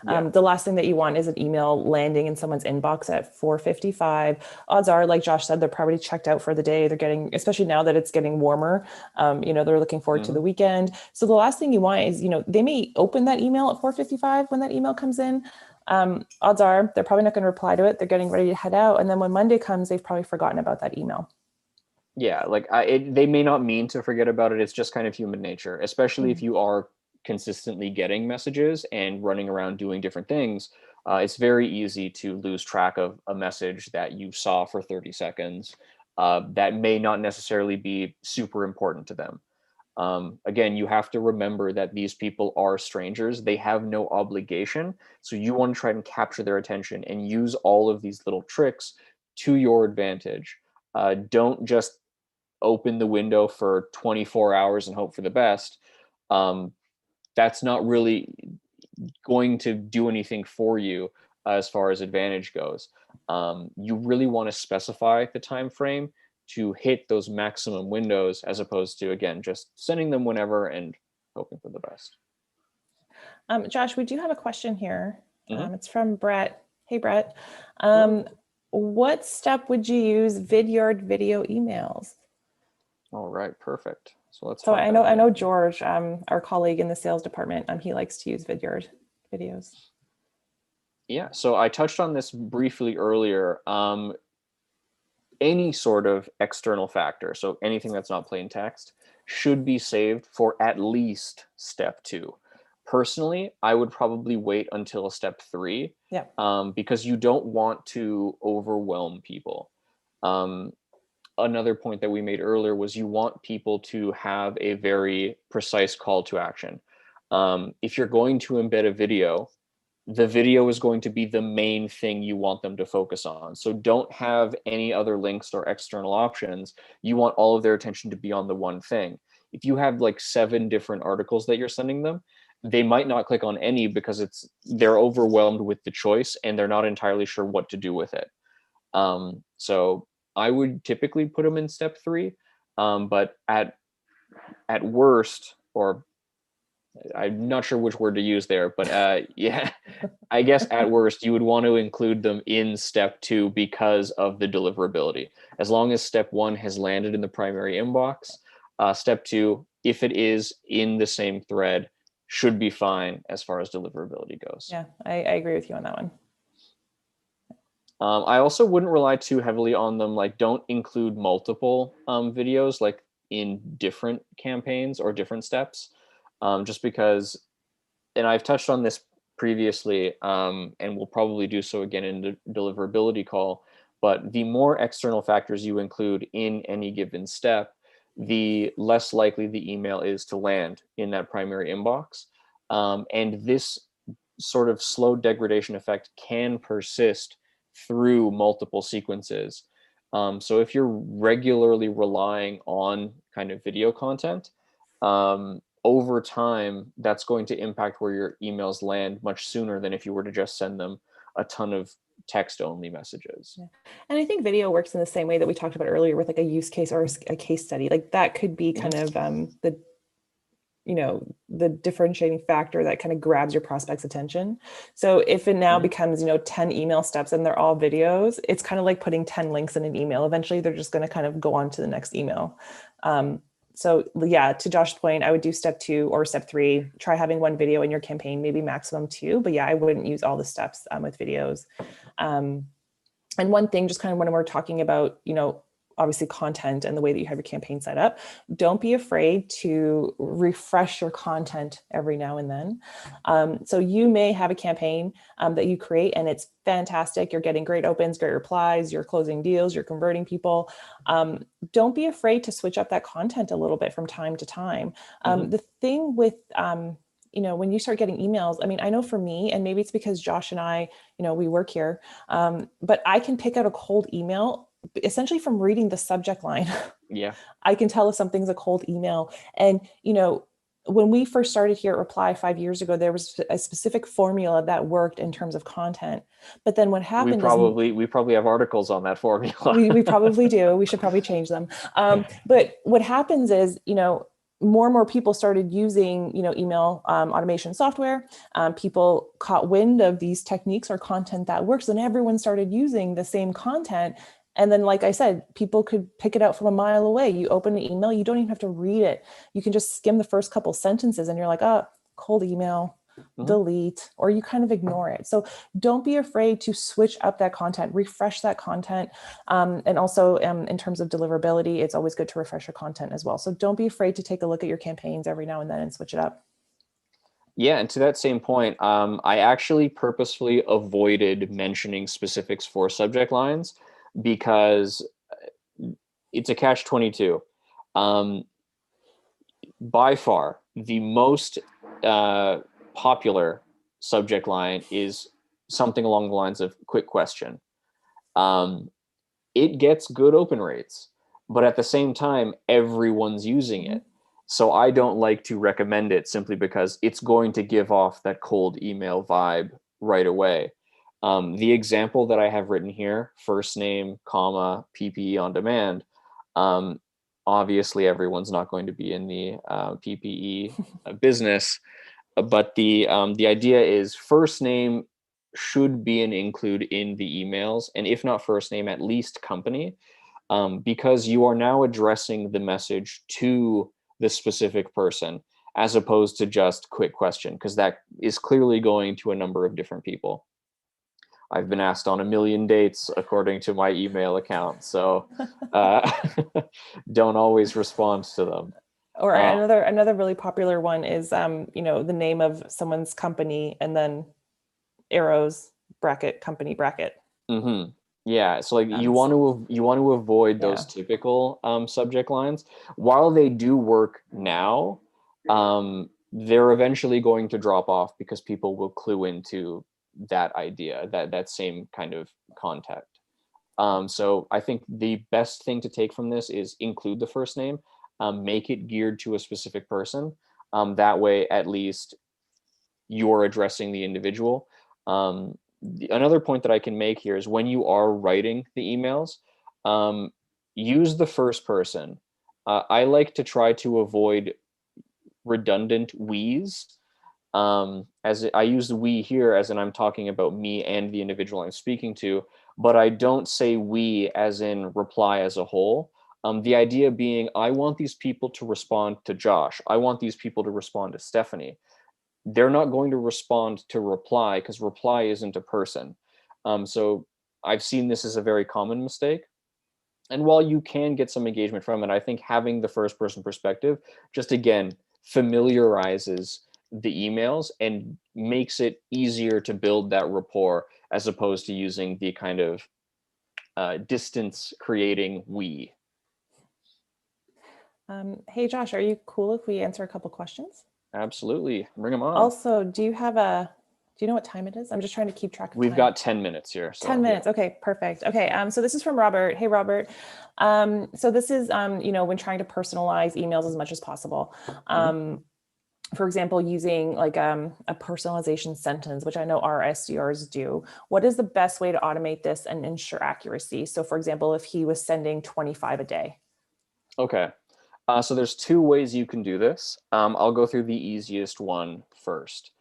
Speaker 2: The last thing that you want is an email landing in someone's inbox at 4:55. Odds are, like Josh said, they're probably checked out for the day. They're getting, especially now that it's getting warmer, they're looking forward to the weekend. So the last thing you want is, they may open that email at 4:55 when that email comes in. Odds are they're probably not going to reply to it. They're getting ready to head out. And then when Monday comes, they've probably forgotten about that email.
Speaker 1: Yeah, like they may not mean to forget about it. It's just kind of human nature, especially if you are consistently getting messages and running around doing different things. It's very easy to lose track of a message that you saw for 30 seconds that may not necessarily be super important to them. Again, you have to remember that these people are strangers. They have no obligation. So you want to try and capture their attention and use all of these little tricks to your advantage. Don't just open the window for 24 hours and hope for the best. That's not really going to do anything for you as far as advantage goes. You really want to specify the time frame to hit those maximum windows, as opposed to, again, just sending them whenever and hoping for the best.
Speaker 2: Josh, we do have a question here.
Speaker 1: Mm-hmm.
Speaker 2: It's from Brett. Hey, Brett. What step would you use Vidyard video emails?
Speaker 1: All right, perfect. So let's.
Speaker 2: So I know George, our colleague in the sales department, he likes to use Vidyard videos.
Speaker 1: Yeah, so I touched on this briefly earlier. Any sort of external factor, so anything that's not plain text, should be saved for at least step 2. Personally, I would probably wait until step 3, because you don't want to overwhelm people. Another point that we made earlier was you want people to have a very precise call to action. If you're going to embed a video, the video is going to be the main thing you want them to focus on. So don't have any other links or external options. You want all of their attention to be on the one thing. If you have like 7 different articles that you're sending them, they might not click on any because they're overwhelmed with the choice and they're not entirely sure what to do with it. So I would typically put them in step 3, but at worst, or I'm not sure which word to use there, but yeah, I guess at worst you would want to include them in step 2 because of the deliverability. As long as step 1 has landed in the primary inbox, step 2, if it is in the same thread, should be fine as far as deliverability goes.
Speaker 2: Yeah, I agree with you on that one.
Speaker 1: I also wouldn't rely too heavily on them. Like, don't include multiple videos like in different campaigns or different steps, just because, and I've touched on this previously, and we'll probably do so again in the deliverability call, but the more external factors you include in any given step, the less likely the email is to land in that primary inbox. And this sort of slow degradation effect can persist through multiple sequences. So if you're regularly relying on kind of video content, over time, that's going to impact where your emails land much sooner than if you were to just send them a ton of text-only messages.
Speaker 2: Yeah. And I think video works in the same way that we talked about earlier with like a use case or a case study. Like that could be kind of the differentiating factor that kind of grabs your prospect's attention. So if it now becomes 10 email steps and they're all videos, it's kind of like putting 10 links in an email. Eventually they're just going to kind of go on to the next email. So yeah, to Josh's point, I would do step 2 or step 3, try having one video in your campaign, maybe maximum 2, but yeah, I wouldn't use all the steps with videos. And one thing, just kind of when we're talking about, obviously content and the way that you have your campaign set up, don't be afraid to refresh your content every now and then. So you may have a campaign that you create and it's fantastic. You're getting great opens, great replies, you're closing deals, you're converting people. Don't be afraid to switch up that content a little bit from time to time. The thing with, when you start getting emails, I mean, I know for me, and maybe it's because Josh and I, we work here, but I can pick out a cold email essentially from reading the subject line.
Speaker 1: Yeah.
Speaker 2: I can tell if something's a cold email. And, when we first started here at Reply 5 years ago, there was a specific formula that worked in terms of content. But then what happened
Speaker 1: we probably have articles on that formula.
Speaker 2: we probably do. We should probably change them. But what happens is, more and more people started using, email automation software. People caught wind of these techniques or content that works, and everyone started using the same content. And then, like I said, people could pick it out from a mile away. You open an email, you don't even have to read it. You can just skim the first couple sentences and you're like, oh, cold email, delete, or you kind of ignore it. So don't be afraid to switch up that content, refresh that content. And also in terms of deliverability, it's always good to refresh your content as well. So don't be afraid to take a look at your campaigns every now and then and switch it up.
Speaker 1: Yeah, and to that same point, I actually purposefully avoided mentioning specifics for subject lines because it's a catch-22. By far, the most popular subject line is something along the lines of quick question. It gets good open rates, but at the same time, everyone's using it. So I don't like to recommend it simply because it's going to give off that cold email vibe right away. The example that I have written here, first name, comma, PPE on demand. Obviously, everyone's not going to be in the PPE business, but the idea is first name should be an include in the emails, and if not first name, at least company, because you are now addressing the message to the specific person as opposed to just quick question, because that is clearly going to a number of different people. I've been asked on a million dates according to my email account, so don't always respond to them.
Speaker 2: Or another really popular one is the name of someone's company and then arrows, bracket, company, bracket.
Speaker 1: Yeah, so like you want to avoid those typical subject lines. While they do work now, they're eventually going to drop off because people will clue into that idea, that same kind of context. So I think the best thing to take from this is include the first name, make it geared to a specific person. That way, at least you're addressing the individual. Another point that I can make here is when you are writing the emails, use the first person. I like to try to avoid redundant we's. As I use the we here as in I'm talking about me and the individual I'm speaking to, but I don't say we as in reply as a whole. The idea being, I want these people to respond to Josh. I want these people to respond to Stephanie. They're not going to respond to reply because reply isn't a person. So I've seen this as a very common mistake. And while you can get some engagement from it, I think having the first person perspective just again familiarizes the emails and makes it easier to build that rapport as opposed to using the kind of distance creating we.
Speaker 2: Hey, Josh, are you cool if we answer a couple questions?
Speaker 1: Absolutely. Bring them on.
Speaker 2: Also, do you know what time it is? I'm just trying to keep track of
Speaker 1: We've
Speaker 2: time.
Speaker 1: got 10 minutes here. So,
Speaker 2: 10 minutes. Yeah. Okay, perfect. Okay. So this is from Robert. Hey, Robert. So this is, when trying to personalize emails as much as possible. For example, using like a personalization sentence, which I know our SDRs do. What is the best way to automate this and ensure accuracy? So for example, if he was sending 25 a day.
Speaker 1: Okay. So there's two ways you can do this. I'll go through the easiest one first.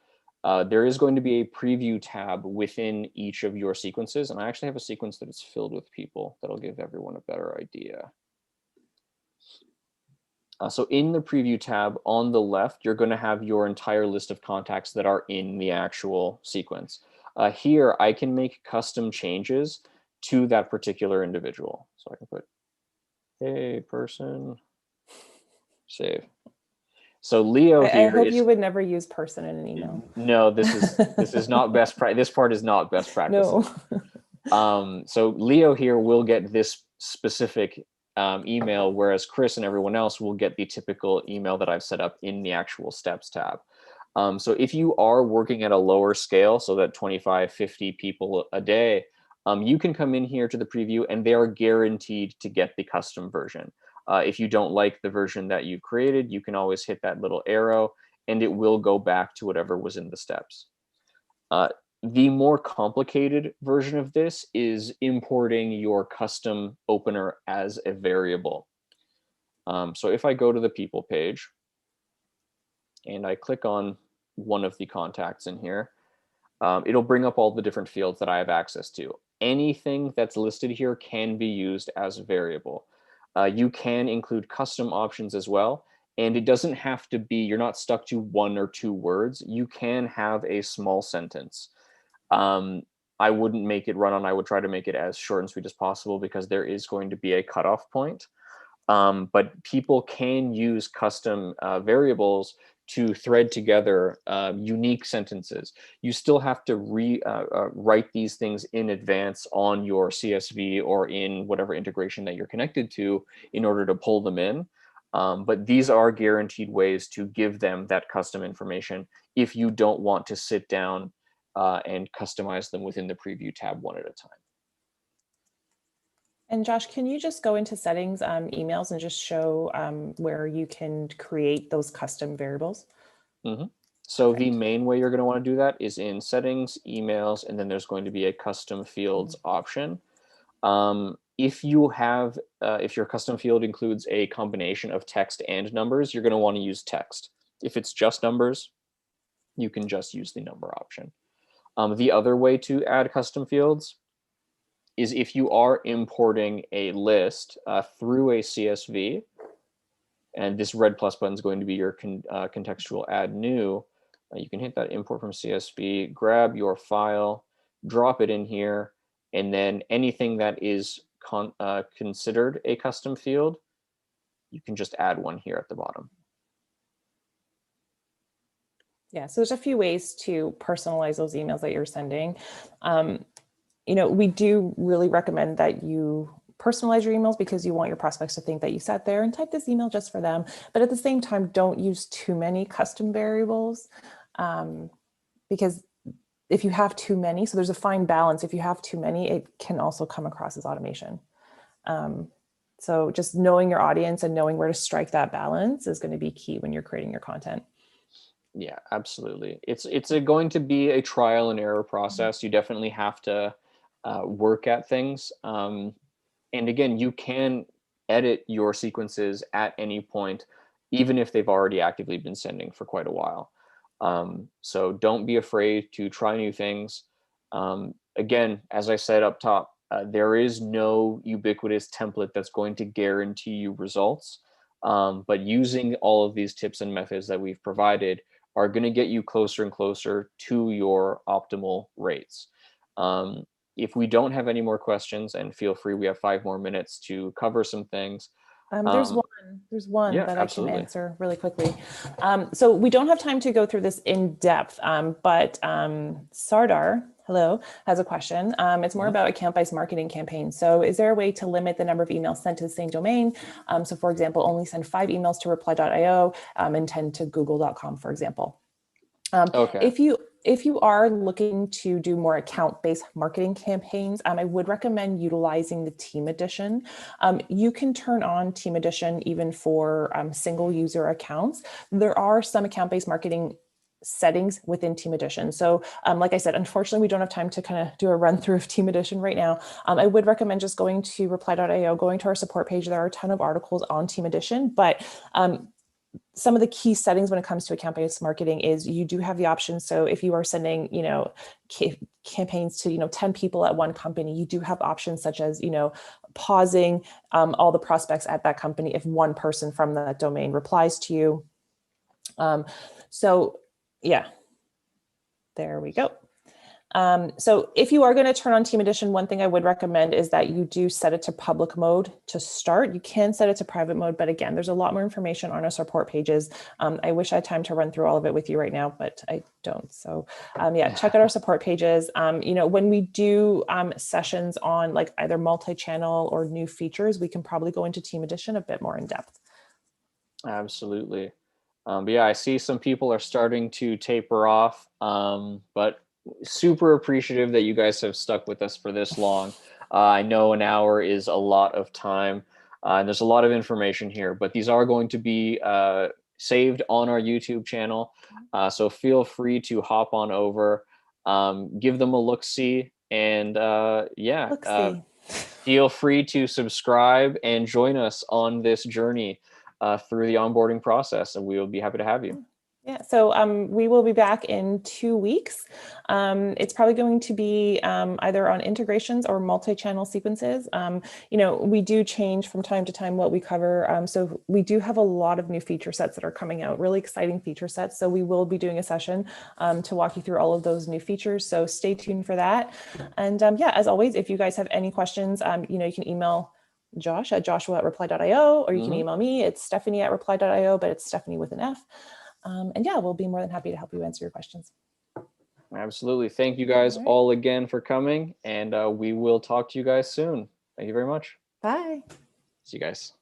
Speaker 1: There is going to be a preview tab within each of your sequences, and I actually have a sequence that is filled with people that'll give everyone a better idea. So in the preview tab on the left, you're going to have your entire list of contacts that are in the actual sequence. Here, I can make custom changes to that particular individual. So I can put, hey, person, save. So Leo here
Speaker 2: I hope you would never use person in an email.
Speaker 1: No, this is not best practice. This part is not best practice. No. So Leo here will get this specific email, whereas Chris and everyone else will get the typical email that I've set up in the actual steps tab. So if you are working at a lower scale, so that 25, 50 people a day, you can come in here to the preview and they are guaranteed to get the custom version. If you don't like the version that you've created, you can always hit that little arrow and it will go back to whatever was in the steps. The more complicated version of this is importing your custom opener as a variable. So if I go to the people page and I click on one of the contacts in here, it'll bring up all the different fields that I have access to. Anything that's listed here can be used as a variable. You can include custom options as well. And it doesn't have to be, you're not stuck to 1 or 2 words. You can have a small sentence. I wouldn't make it run on, I would try to make it as short and sweet as possible because there is going to be a cutoff point. But people can use custom variables to thread together unique sentences. You still have to write these things in advance on your CSV or in whatever integration that you're connected to in order to pull them in. But these are guaranteed ways to give them that custom information if you don't want to sit down and customize them within the preview tab one at a time.
Speaker 2: And Josh, can you just go into settings, emails, and just show where you can create those custom variables?
Speaker 1: Mm-hmm. So the main way you're going to want to do that is in settings, emails, and then there's going to be a custom fields option. If you have, if your custom field includes a combination of text and numbers, you're going to want to use text. If it's just numbers, you can just use the number option. The other way to add custom fields is if you are importing a list through a CSV, and this red plus button is going to be your contextual add new, you can hit that import from CSV, grab your file, drop it in here, and then anything that is considered a custom field, you can just add one here at the bottom.
Speaker 2: Yeah, so there's a few ways to personalize those emails that you're sending. We do really recommend that you personalize your emails because you want your prospects to think that you sat there and typed this email just for them. But at the same time, don't use too many custom variables because if you have too many, so there's a fine balance. If you have too many, it can also come across as automation. So just knowing your audience and knowing where to strike that balance is going to be key when you're creating your content.
Speaker 1: Yeah, absolutely. It's going to be a trial and error process. You definitely have to work at things. And again, you can edit your sequences at any point, even if they've already actively been sending for quite a while. So don't be afraid to try new things. Again, as I said up top, there is no ubiquitous template that's going to guarantee you results. But using all of these tips and methods that we've provided are going to get you closer and closer to your optimal rates. If we don't have any more questions, and feel free, we have 5 more minutes to cover some things.
Speaker 2: There's
Speaker 1: Um,
Speaker 2: one. There's one
Speaker 1: yeah,
Speaker 2: that I can
Speaker 1: absolutely.
Speaker 2: answer really quickly. So we don't have time to go through this in depth, but Sardar, hello, has a question. It's more
Speaker 1: Mhm.
Speaker 2: about account-based marketing campaigns. So is there a way to limit the number of emails sent to the same domain? So for example, only send 5 emails to reply.io and 10 to google.com, for example.
Speaker 1: Okay.
Speaker 2: If you are looking to do more account-based marketing campaigns, I would recommend utilizing the team edition. You can turn on team edition even for single user accounts. There are some account-based marketing settings within team edition. So like I said, unfortunately, we don't have time to kind of do a run through of team edition right now. I would recommend just going to reply.io, going to our support page. There are a ton of articles on team edition, but some of the key settings when it comes to account-based marketing is you do have the option. So if you are sending, campaigns to, 10 people at one company, you do have options such as, pausing all the prospects at that company if one person from that domain replies to you. So yeah, there we go. So if you are going to turn on Team Edition, one thing I would recommend is that you do set it to public mode to start. You can set it to private mode, but again, there's a lot more information on our support pages. I wish I had time to run through all of it with you right now, but I don't. So yeah, check out our support pages. When we do sessions on like either multi-channel or new features, we can probably go into Team Edition a bit more in depth.
Speaker 1: Absolutely. But yeah, I see some people are starting to taper off, but super appreciative that you guys have stuck with us for this long. I know an hour is a lot of time, and there's a lot of information here, but these are going to be saved on our YouTube channel. So feel free to hop on over, give them a look-see, and yeah,
Speaker 2: Let's see.
Speaker 1: feel free to subscribe and join us on this journey through the onboarding process, and we will be happy to have you.
Speaker 2: Yeah, so we will be back in 2 weeks. It's probably going to be either on integrations or multi-channel sequences. We do change from time to time what we cover. So we do have a lot of new feature sets that are coming out, really exciting feature sets. So we will be doing a session to walk you through all of those new features. So stay tuned for that. And yeah, as always, if you guys have any questions, you can email Josh at joshua@reply.io, or you can email me. It's Stephanie@reply.io, but it's Stephanie with an F. And yeah, we'll be more than happy to help you answer your questions.
Speaker 1: Absolutely. Thank you guys
Speaker 2: All right.
Speaker 1: all again for coming, and we will talk to you guys soon. Thank you very much.
Speaker 2: Bye.
Speaker 1: See you guys.